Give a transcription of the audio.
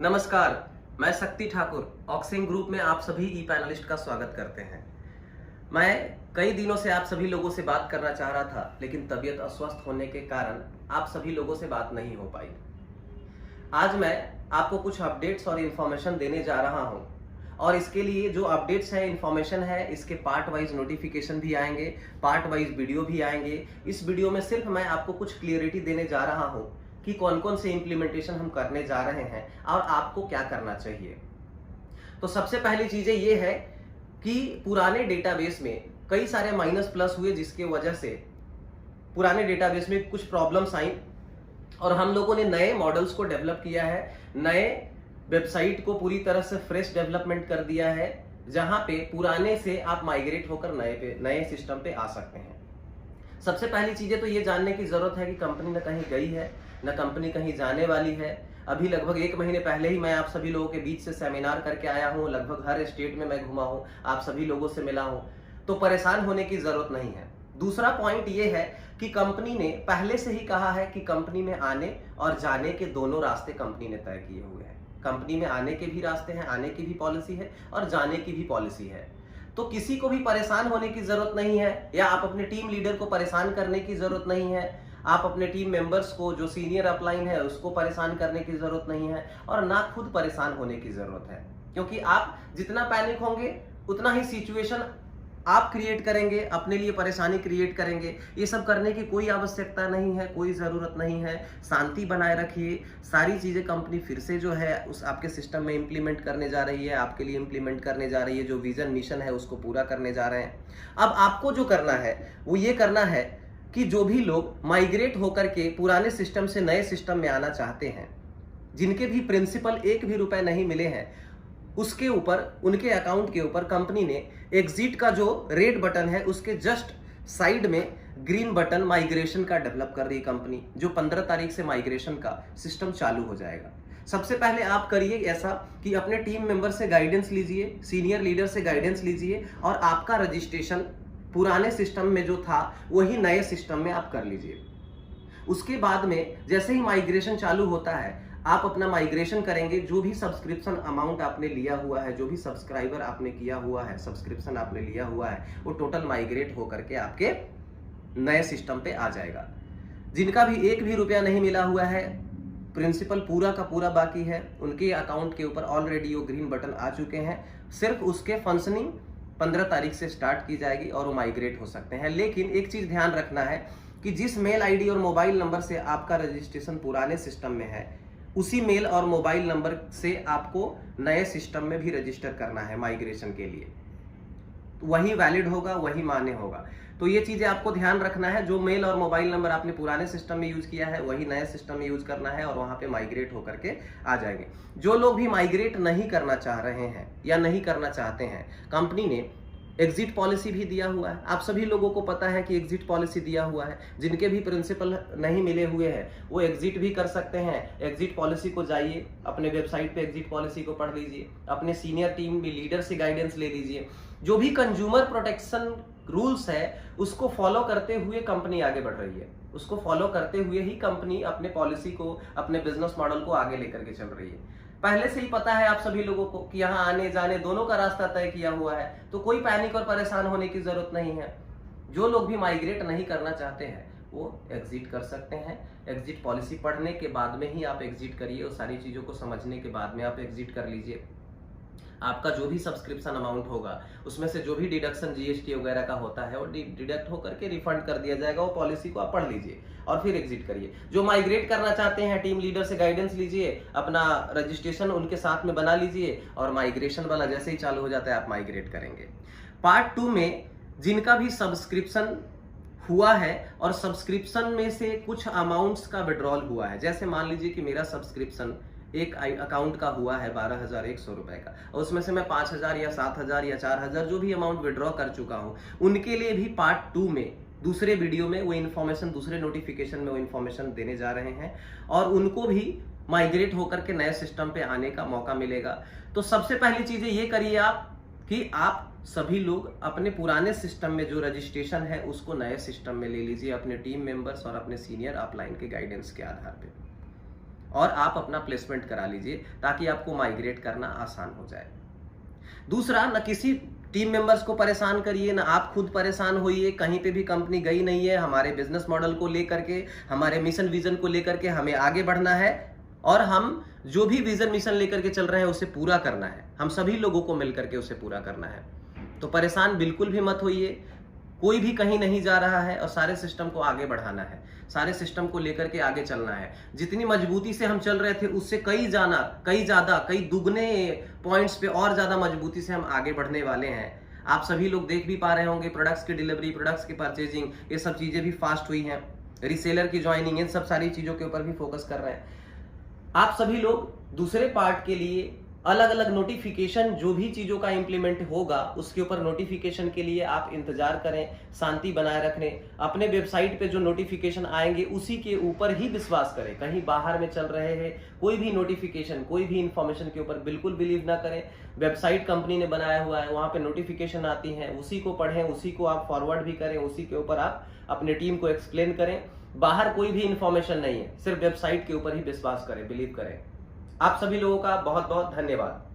नमस्कार, मैं शक्ति ठाकुर ऑक्सिंग ग्रुप में आप सभी ई पैनलिस्ट का स्वागत करते हैं। मैं कई दिनों से आप सभी लोगों से बात करना चाह रहा था, लेकिन तबीयत अस्वस्थ होने के कारण आप सभी लोगों से बात नहीं हो पाई। आज मैं आपको कुछ अपडेट्स और इन्फॉर्मेशन देने जा रहा हूं, और इसके लिए जो अपडेट्स है, इन्फॉर्मेशन है, इसके पार्ट वाइज नोटिफिकेशन भी आएंगे, पार्ट वाइज वीडियो भी आएंगे। इस वीडियो में सिर्फ मैं आपको कुछ क्लियरिटी देने जा रहा हूं कि कौन कौन से इंप्लीमेंटेशन हम करने जा रहे हैं और आपको क्या करना चाहिए। तो सबसे पहली चीजें ये है कि पुराने डेटाबेस में कई सारे माइनस प्लस हुए, जिसके वजह से पुराने डेटाबेस में कुछ प्रॉब्लम्स आई और हम लोगों ने नए मॉडल्स को डेवलप किया है, नए वेबसाइट को पूरी तरह से फ्रेश डेवलपमेंट कर दिया है, जहां पे पुराने से आप माइग्रेट होकर नए सिस्टम पे आ सकते हैं। सबसे पहली चीजें तो ये जानने की जरूरत है कि कंपनी न कहीं गई है, न कंपनी कहीं जाने वाली है। अभी लगभग 1 महीने पहले ही मैं आप सभी लोगों के बीच से सेमिनार करके आया हूं, लगभग हर स्टेट में मैं घुमा हूं, आप सभी लोगों से मिला हूं, तो परेशान होने की जरूरत नहीं है। दूसरा पॉइंट ये है कि कंपनी ने पहले से ही कहा है कि कंपनी में आने और जाने के दोनों रास्ते कंपनी ने तय किए हुए हैं। कंपनी में आने के भी रास्ते हैं, आने की भी पॉलिसी है और जाने की भी पॉलिसी है। तो किसी को भी परेशान होने की जरूरत नहीं है, या आप अपने टीम लीडर को परेशान करने की जरूरत नहीं है, आप अपने टीम मेंबर्स को, जो सीनियर अपलाइन है, उसको परेशान करने की जरूरत नहीं है, और ना खुद परेशान होने की जरूरत है। क्योंकि आप जितना पैनिक होंगे उतना ही सिचुएशन आप क्रिएट करेंगे, अपने लिए परेशानी क्रिएट करेंगे। ये सब करने की कोई आवश्यकता नहीं है, कोई ज़रूरत नहीं है। शांति बनाए रखिए। सारी चीज़ें कंपनी फिर से जो है उस आपके सिस्टम में इम्प्लीमेंट करने जा रही है, आपके लिए इम्प्लीमेंट करने जा रही है। जो विजन मिशन है उसको पूरा करने जा रहे हैं। अब आपको जो करना है वो ये करना है कि जो भी लोग माइग्रेट होकर के पुराने सिस्टम से नए सिस्टम में आना चाहते हैं, जिनके भी प्रिंसिपल 1 भी रुपए नहीं मिले हैं, उसके ऊपर, उनके अकाउंट के ऊपर कंपनी ने एग्जिट का जो रेड बटन है उसके जस्ट साइड में ग्रीन बटन माइग्रेशन का डेवलप कर रही है कंपनी, जो 15 तारीख से माइग्रेशन का सिस्टम चालू हो जाएगा। सबसे पहले आप करिए ऐसा कि अपने टीम मेंबर से गाइडेंस लीजिए, सीनियर लीडर से गाइडेंस लीजिए, और आपका रजिस्ट्रेशन पुराने सिस्टम में जो था वही नए सिस्टम में आप कर लीजिए। उसके बाद में जैसे ही माइग्रेशन चालू होता है, आप अपना माइग्रेशन करेंगे। जो भी सब्सक्रिप्शन अमाउंट आपने लिया हुआ है, जो भी सब्सक्राइबर आपने किया हुआ है, सब्सक्रिप्शन आपने लिया हुआ है, वो टोटल माइग्रेट होकर के आपके नए सिस्टम पे आ जाएगा। जिनका भी 1 भी रुपया नहीं मिला हुआ है, प्रिंसिपल पूरा का पूरा बाकी है, उनके अकाउंट के ऊपर ऑलरेडी वो ग्रीन बटन आ चुके हैं। सिर्फ उसके फंक्शनिंग 15 तारीख से स्टार्ट की जाएगी और वो माइग्रेट हो सकते हैं। लेकिन एक चीज ध्यान रखना है कि जिस मेल आईडी और मोबाइल नंबर से आपका रजिस्ट्रेशन पुराने सिस्टम में है, उसी मेल और मोबाइल नंबर से आपको नए सिस्टम में भी रजिस्टर करना है माइग्रेशन के लिए। वही वैलिड होगा, वही मान्य होगा। तो ये चीजें आपको ध्यान रखना है। जो मेल और मोबाइल नंबर आपने पुराने सिस्टम में यूज किया है, वही नए सिस्टम में यूज करना है, और वहां पे माइग्रेट होकर के आ जाएंगे। जो लोग भी माइग्रेट नहीं करना चाह रहे हैं या नहीं करना चाहते हैं, कंपनी ने एग्जिट पॉलिसी भी दिया हुआ है। आप सभी लोगों को पता है कि एग्जिट पॉलिसी दिया हुआ है। जिनके भी प्रिंसिपल नहीं मिले हुए हैं वो एग्जिट भी कर सकते हैं। एग्जिट पॉलिसी को जाइए, अपने वेबसाइट पे एग्जिट पॉलिसी को पढ़ लीजिए, अपने सीनियर टीम भी लीडर से गाइडेंस ले लीजिए। जो भी कंज्यूमर प्रोटेक्शन रूल्स है उसको फॉलो करते हुए कंपनी आगे बढ़ रही है। उसको फॉलो करते हुए ही कंपनी अपने पॉलिसी को, अपने बिजनेस मॉडल को आगे लेकर के चल रही है। पहले से ही पता है आप सभी लोगों को कि यहाँ आने जाने दोनों का रास्ता तय किया हुआ है, तो कोई पैनिक और परेशान होने की जरूरत नहीं है। जो लोग भी माइग्रेट नहीं करना चाहते हैं वो एग्जिट कर सकते हैं। एग्जिट पॉलिसी पढ़ने के बाद में ही आप एग्जिट करिए, और सारी चीजों को समझने के बाद में आप एग्जिट कर लीजिए। आपका जो भी सब्सक्रिप्शन अमाउंट होगा उसमें से जो भी डिडक्शन जीएसटी वगैरह का होता है वो डिडक्ट होकर के रिफंड कर दिया जाएगा। वो पॉलिसी को आप पढ़ लीजिए और फिर एग्जिट करिए। जो माइग्रेट करना चाहते हैं, टीम लीडर से गाइडेंस लीजिए, अपना रजिस्ट्रेशन उनके साथ में बना लीजिए, और माइग्रेशन वाला जैसे ही चालू हो जाता है आप माइग्रेट करेंगे। पार्ट 2 में जिनका भी सब्सक्रिप्शन हुआ है और सब्सक्रिप्शन में से कुछ अमाउंट्स का विड्रॉल हुआ है, जैसे मान लीजिए कि मेरा सब्सक्रिप्शन एक अकाउंट का हुआ है 12,100 रुपए का, और उसमें से मैं 5,000 या 7,000 या 4,000 जो भी अमाउंट विड्रॉ कर चुका हूं, उनके लिए भी पार्ट 2 में, दूसरे वीडियो में वो इन्फॉर्मेशन, दूसरे नोटिफिकेशन में वो इन्फॉर्मेशन देने जा रहे हैं, और उनको भी माइग्रेट होकर के नए सिस्टम पे आने का मौका मिलेगा। तो सबसे पहली चीजें ये करिए आप कि आप सभी लोग अपने पुराने सिस्टम में जो रजिस्ट्रेशन है उसको नए सिस्टम में ले लीजिए, अपने टीम मेंबर्स और अपने सीनियर अपलाइन के गाइडेंस के आधार पे। और आप अपना प्लेसमेंट करा लीजिए ताकि आपको माइग्रेट करना आसान हो जाए। दूसरा, न किसी टीम मेंबर्स को परेशान करिए, ना आप खुद परेशान होइए। कहीं पे भी कंपनी गई नहीं है, हमारे बिजनेस मॉडल को लेकर के, हमारे मिशन विजन को लेकर के हमें आगे बढ़ना है और हम जो भी विजन मिशन लेकर के चल रहे हैं उसे पूरा करना है, हम सभी लोगों को मिलकर के उसे पूरा करना है। तो परेशान बिल्कुल भी मत होइए, कोई भी कहीं नहीं जा रहा है और सारे सिस्टम को आगे बढ़ाना है, सारे सिस्टम को लेकर के आगे चलना है। जितनी मजबूती से हम चल रहे थे उससे कई ज्यादा कई दुगने पॉइंट्स पे और ज्यादा मजबूती से हम आगे बढ़ने वाले हैं। आप सभी लोग देख भी पा रहे होंगे, प्रोडक्ट्स की डिलीवरी, प्रोडक्ट्स की परचेजिंग, ये सब चीजें भी फास्ट हुई हैं। रीसेलर की ज्वाइनिंग, इन सब सारी चीजों के ऊपर भी फोकस कर रहे हैं। आप सभी लोग दूसरे पार्ट के लिए अलग अलग नोटिफिकेशन, जो भी चीजों का इंप्लीमेंट होगा उसके ऊपर नोटिफिकेशन के लिए आप इंतजार करें, शांति बनाए रखें। अपने वेबसाइट पे जो नोटिफिकेशन आएंगे उसी के ऊपर ही विश्वास करें। कहीं बाहर में चल रहे हैं कोई भी नोटिफिकेशन, कोई भी इंफॉर्मेशन के ऊपर बिल्कुल बिलीव ना करें। वेबसाइट कंपनी ने बनाया हुआ है, वहां पे नोटिफिकेशन आती है, उसी को पढ़ें, उसी को आप फॉरवर्ड भी करें, उसी के ऊपर आप अपने टीम को एक्सप्लेन करें। बाहर कोई भी इंफॉर्मेशन नहीं है, सिर्फ वेबसाइट के ऊपर ही विश्वास करें, बिलीव करें। आप सभी लोगों का बहुत बहुत धन्यवाद।